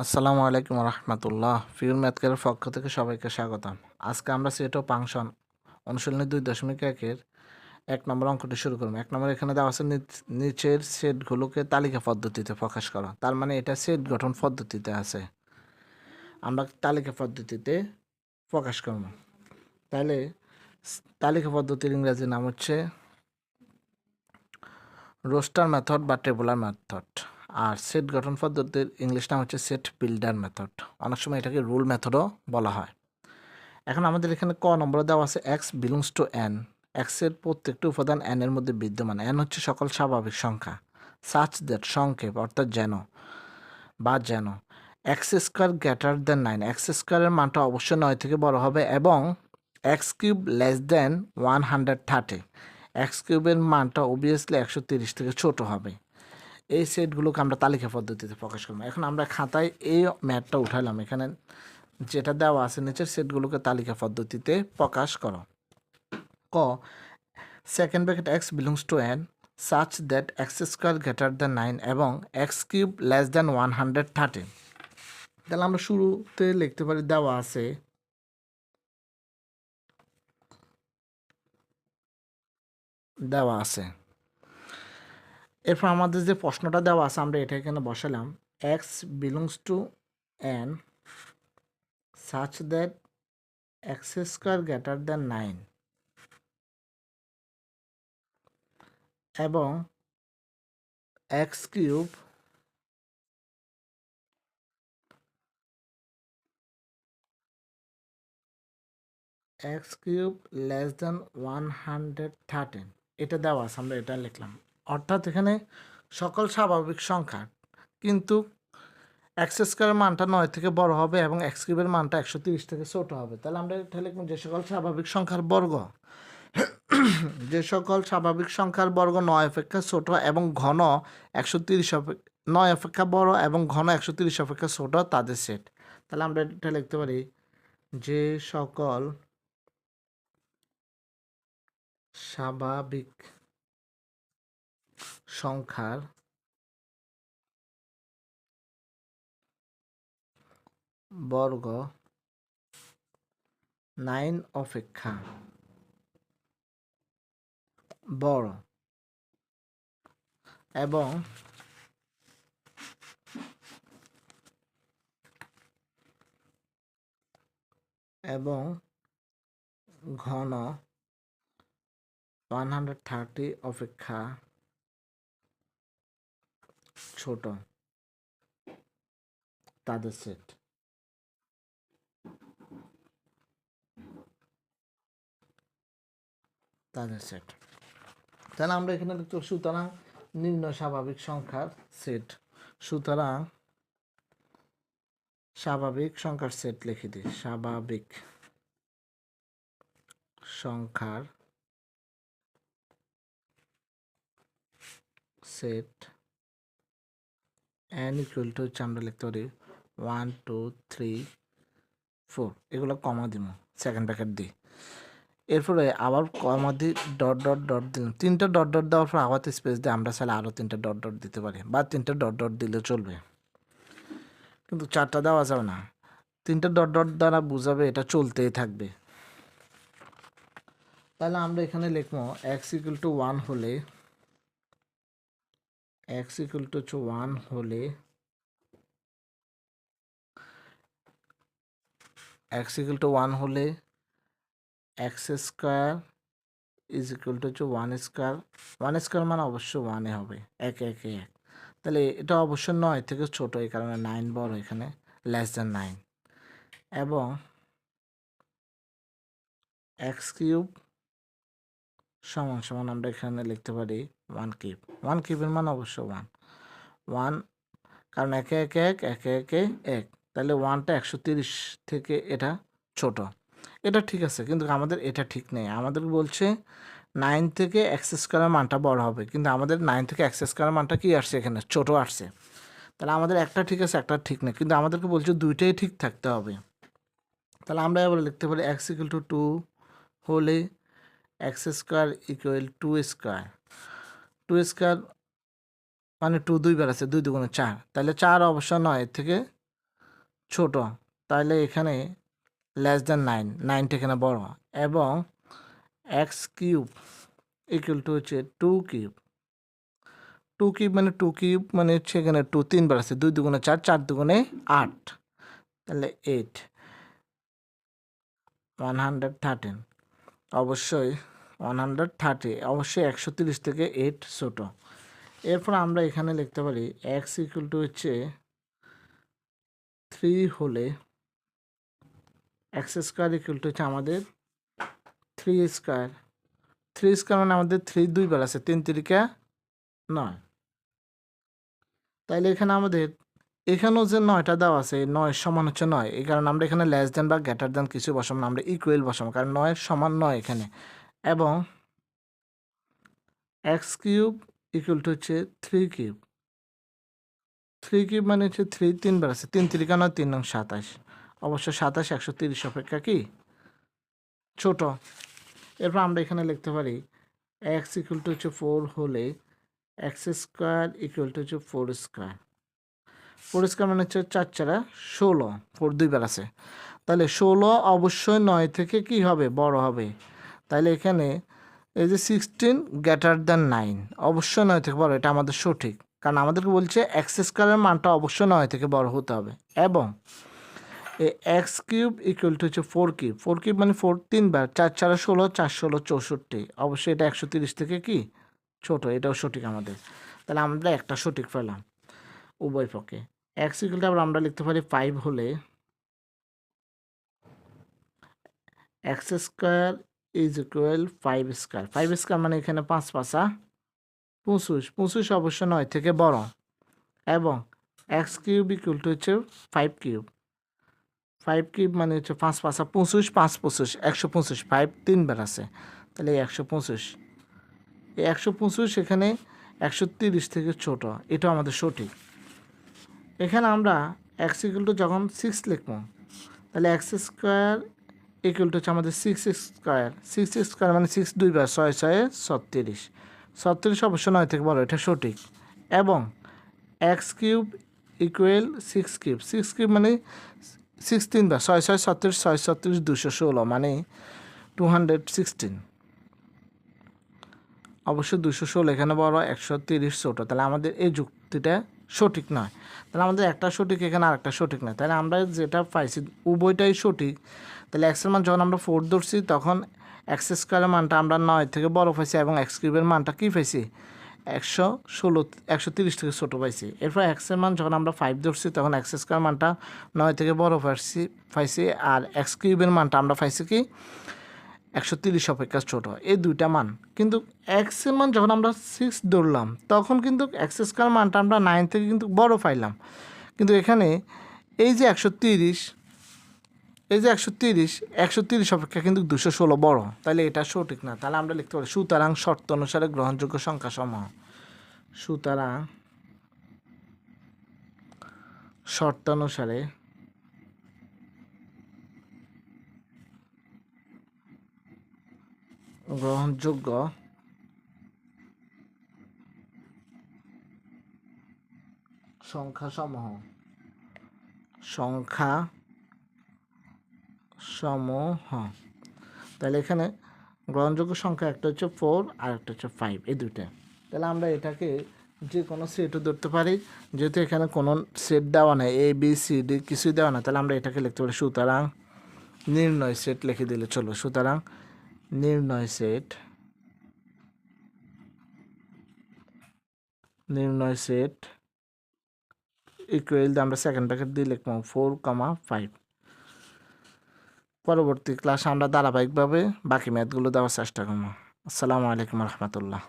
আসসালামু আলাইকুম রহমতুল্লাহ। ফিউল ম্যাথকের পক্ষ থেকে সবাইকে স্বাগতম। আজকে আমরা সেট ও ফাংশন অনুশীলনী 2.1-এর 1 নম্বর অঙ্কটি শুরু করব। 1 নম্বর এখানে দেওয়া আছে নিচের সেটগুলোকে তালিকা পদ্ধতিতে প্রকাশ করা। তার মানে এটা সেট গঠন পদ্ধতিতে আছে, আমরা তালিকা পদ্ধতিতে প্রকাশ করব। তাহলে তালিকা পদ্ধতির ইংরেজি নাম হচ্ছে রোস্টার মেথড বা টেবুলার মেথড। আর সেট গঠন পদ্ধতির ইংলিশ নাম হচ্ছে সেট বিল্ডার মেথড। অনেক সময় এটাকে রুল মেথডও বলা হয়। এখন আমাদের এখানে ক নম্বরে দেওয়া আছে এক্স বিলংস টু এন। এক্সের প্রত্যেকটি উপাদান এন এর মধ্যে বিদ্যমান। এন হচ্ছে সকল স্বাভাবিক সংখ্যা। সাচ দ্যাট সংক্ষেপ অর্থাৎ যেন x square greater than 9। X স্কোয়ারের মানটা অবশ্যই 9 থেকে বড় হবে এবং x cube less than 130। X কিউবের মানটা অবভিয়াসলি 130 থেকে ছোট হবে। এই সেটগুলোকে আমরা তালিকা পদ্ধতিতে প্রকাশ করবো। এখন আমরা খাতায় এই ম্যাথটা উঠালাম। এখানে যেটা দেওয়া আছে নিচের সেটগুলোকে তালিকা পদ্ধতিতে প্রকাশ করো। ক second bracket x belongs to N such that x square greater than 9 এবং এক্স কিউব লেস দ্যান 130। তাহলে আমরা শুরুতে লিখতে পারি দেওয়া আছে। এরপর আমাদের যে প্রশ্নটা দেওয়া আছে আমরা এটা এখানে বসালাম। X belongs to N such that x square greater than 9 এবং x cube x cube less than 113 এটা দেওয়া আছে, আমরা এটা লিখলাম। অর্থাৎ এখানে সকল স্বাভাবিক সংখ্যা, কিন্তু এক্স স্কোয়ারের মানটা 9 থেকে বড় হবে এবং এক্স কিউবের মানটা 130 থেকে ছোট হবে। তাহলে আমরা এটা লিখলাম যে সকল স্বাভাবিক সংখ্যার বর্গ 9 অপেক্ষা ছোট এবং ঘন 130 9 অপেক্ষা বড় এবং ঘন 130 অপেক্ষা ছোট তাদের সেট। তাহলে আমরা এটা লিখতে পারি যে সকল স্বাভাবিক সংখ্যার বর্গ 9 অপেক্ষা বড় এবং ঘন 130 অপেক্ষা ছোট তাদের সেট। তাহলে আমরা এখানে লিখতে সুতরাং নিম্ন স্বাভাবিক সংখ্যার সেট। সুতরাং স্বাভাবিক সংখ্যার সেট লিখে দিই। স্বাভাবিক সংখ্যার সেট n ইকুয়াল টু হচ্ছে আমরা লিখতে পারি 1 2 3 4, এগুলো কমা দিব, সেকেন্ড ব্র্যাকেট দিই। এরপরে আবার কমা দিই, ডট ডট ডট দিলাম। 3টা ডট ডট দেওয়ার পর আবার স্পেস দিয়ে আমরা চাইলে আরও 3টা ডট ডট দিতে পারি, বা 3টা ডট ডট দিলে চলবে, কিন্তু 4টা দেওয়া যাবে না। 3টা ডট ডট দ্বারা বুঝাবে এটা চলতেই থাকবে। তাহলে আমরা এখানে লিখবো এক্স ইকুয়াল টু 1 হলে এক্স ইকুয়াল টু 1 হলে এক্স ইকুয়াল টু 1 হলে x square is equal to 1 square. 1 square মানে অবশ্যই 1 হবে, 1 1 1। তাহলে এটা অবশ্যই 9 থেকে ছোট, এই কারণে 9 বড়, এখানে লেস দ্যান 9। এবং এক্স কিউব সমান সমান আমরা এখানে লিখতে পারি 1 কিউব। 1 কিউবের মান অবশ্যই 1, কারণ 1 1 1 1 1 1। তাহলে 1টা 130 থেকে এটা ছোট, এটা ঠিক আছে, কিন্তু আমাদের এটা ঠিক নেই। আমাদের বলছে 9 থেকে এক্স স্কোয়ারের মানটা বড় হবে, কিন্তু আমাদের 9 থেকে এক্স স্কোয়ারের মানটা কি আসছে, এখানে ছোট আসছে। তাহলে আমাদের একটা ঠিক আছে, একটা ঠিক নেই, কিন্তু আমাদেরকে বলছে দুইটাই ঠিক থাকতে হবে। তাহলে আমরা এবার লিখতে পারি এক্স ইকুয়াল টু 2 হলে x square equal 2 square. 2 square মানে 2 দুইবার আছে, 2 দুগুণে 4, তাহলে 4 অবশ্য 9 থেকে ছোট, তাহলে এখানে লেস দ্যান 9, 9টা এখানে বড়, এবং এক্স কিউব ইকুয়াল টু হচ্ছে 2 কিউব। 2 কিউব মানে হচ্ছে এখানে 2 3বার আছে, 2 দুগুণে 4, 4 দুগুণে 8, তাহলে 8, 113। অবশ্যই 130, অবশ্যই 130 থেকে 8 ছোট। এরপর আমরা এখানে লিখতে পারি এক্স ইকুয়াল টু হচ্ছে 3 হলে এক্স স্কোয়ার ইকুয়াল টু হচ্ছে আমাদের 3 স্কোয়ার। 3 স্কোয়ার মানে আমাদের 3 দুইবার আছে, 3 তিরিকা 9। তাইলে এখানে আমাদের এখানেও যে 9টা দেওয়া আছে, 9 সমান হচ্ছে 9, এই কারণে আমরা এখানে লেস দেন বা গ্রেটার দেন কিছু বসাবো না, আমরা ইকুয়াল বসাবো, কারণ 9 সমান 9 এখানে। এবং এক্স কিউব ইকুয়াল টু হচ্ছে 3 কিউব। 3 কিউব মানে হচ্ছে 3 তিনবার আছে, 3 তিরিকা 9, 3 নং 27। অবশ্য 27 130 অপেক্ষা কি ছোট। এরপর আমরা এখানে লিখতে পারি এক্স ইকুয়াল টু হচ্ছে 4 হলে এক্স স্কোয়ার ইকুয়াল টু হচ্ছে 4 স্কোয়ার। 4 স্কোয়ার মানে হচ্ছে 4 4 16, 4 দুইবার আছে, তাহলে 16 অবশ্যই 9 থেকে কি হবে বড় হবে। তাহলে এখানে এই যে 16 গ্রেটার দ্যান 9, অবশ্যই 9 থেকে বড়, এটা আমাদের সঠিক, কারণ আমাদেরকে বলছে এক্স স্কোয়ারের মানটা অবশ্যই 9 থেকে বড় হতে হবে। এবং এই এক্স কিউব ইকুয়াল টু হচ্ছে 4 কিউব। 4 কিউব মানে 4 তিনবার, 4 4 16, 4 16 64, অবশ্যই এটা 130 থেকে কি ছোট, এটাও সঠিক আমাদের। তাহলে আমরা একটা সঠিক পেলাম উভয় পক্ষে। এক্স ইকুয়াল টু আবার আমরা লিখতে পারি 5 হলে x square is equal 5 square. 5 square মানে এখানে 5 5 25, 25 অবশ্য 9 থেকে বড়। এবং এক্স কিউব ইকুয়াল টু হচ্ছে 5 কিউব। 5 কিউব মানে হচ্ছে 5 5 25, 5 25 125, 5 তিনবার আছে, তাহলে এই 125, এই 125 এখানে 130 থেকে ছোট, এটাও আমাদের সঠিক। এখানে আমরা এক্স ইকুয়াল টু যখন 6 লিখব, তাহলে এক্স স্কোয়ার ইকুয়াল টু হচ্ছে আমাদের 6 স্কোয়ার। 6 স্কোয়ার মানে 6 দুইবার, 6 6 36, 36 অবশ্য 9 থেকে বড়, এটা সঠিক। এবং x cube equal 6 cube. 6 cube মানে 6 তিনবার, 6 6 36, 6 36 216 মানে 216, অবশ্য 216 এখানে বড়, 130 ছোট, তাহলে আমাদের এই যুক্তিটা সঠিক নয়। তাহলে আমাদের একটা সঠিক এখানে আর একটা সঠিক নয়, তাহলে আমরা যেটা পাইছি উভয়টাই সঠিক। তাহলে এক্সের মান যখন আমরা 4 ধরছি তখন এক্স স্কোয়ারের মানটা আমরা 9 থেকে বড় পাইছি, এবং এক্স কিউবের মানটা কী পাইছি 116 130 থেকে ছোটো পাইছি। এরপর এক্সের মান যখন আমরা 5 ধরছি তখন এক্স স্কোয়ার মানটা 9 থেকে বড় পাইছি, আর এক্স কিউবের মানটা আমরা পাইছি কি 130 অপেক্ষা ছোট, এই দুইটা মান। কিন্তু এক্সের মান যখন আমরা 6 ধরলাম তখন কিন্তু এক্স স্কোয়ার মানটা আমরা 9 থেকে কিন্তু বড় পাইলাম, কিন্তু এখানে এই যে 130, এই যে 130 অপেক্ষা কিন্তু 216 বড়, তাহলে এটা সঠিক না। তাহলে আমরা লিখতে পারি সুতরাং শর্ত অনুসারে গ্রহণযোগ্য সংখ্যা সমূহ, সুতরাং শর্তানুসারে গ্রহণযোগ্য সংখ্যাসমূহ তাহলে এখানে গ্রহণযোগ্য সংখ্যা একটা হচ্ছে 4 আর একটা হচ্ছে 5, এই দুইটা। তাহলে আমরা এটাকে যে কোনো সেটও ধরতে পারি, যেহেতু এখানে কোনো সেট দেওয়া নেই, এ বি সি ডি কিছুই দেওয়া না, তাহলে আমরা এটাকে লিখতে পারি সুতরাং নির্ণয় সেট লিখে দিলে চলো। সুতরাং নির্ণয় সেট ইকুয়াল আমরা সেকেন্ড ব্র্যাকেট দিয়ে লিখবো 4, 5। পরবর্তী ক্লাসে আমরা ধারাবাহিকভাবে বাকি ম্যাথগুলো দেওয়ার চেষ্টা করবো। আসসালামু আলাইকুম রহমতুল্লাহ।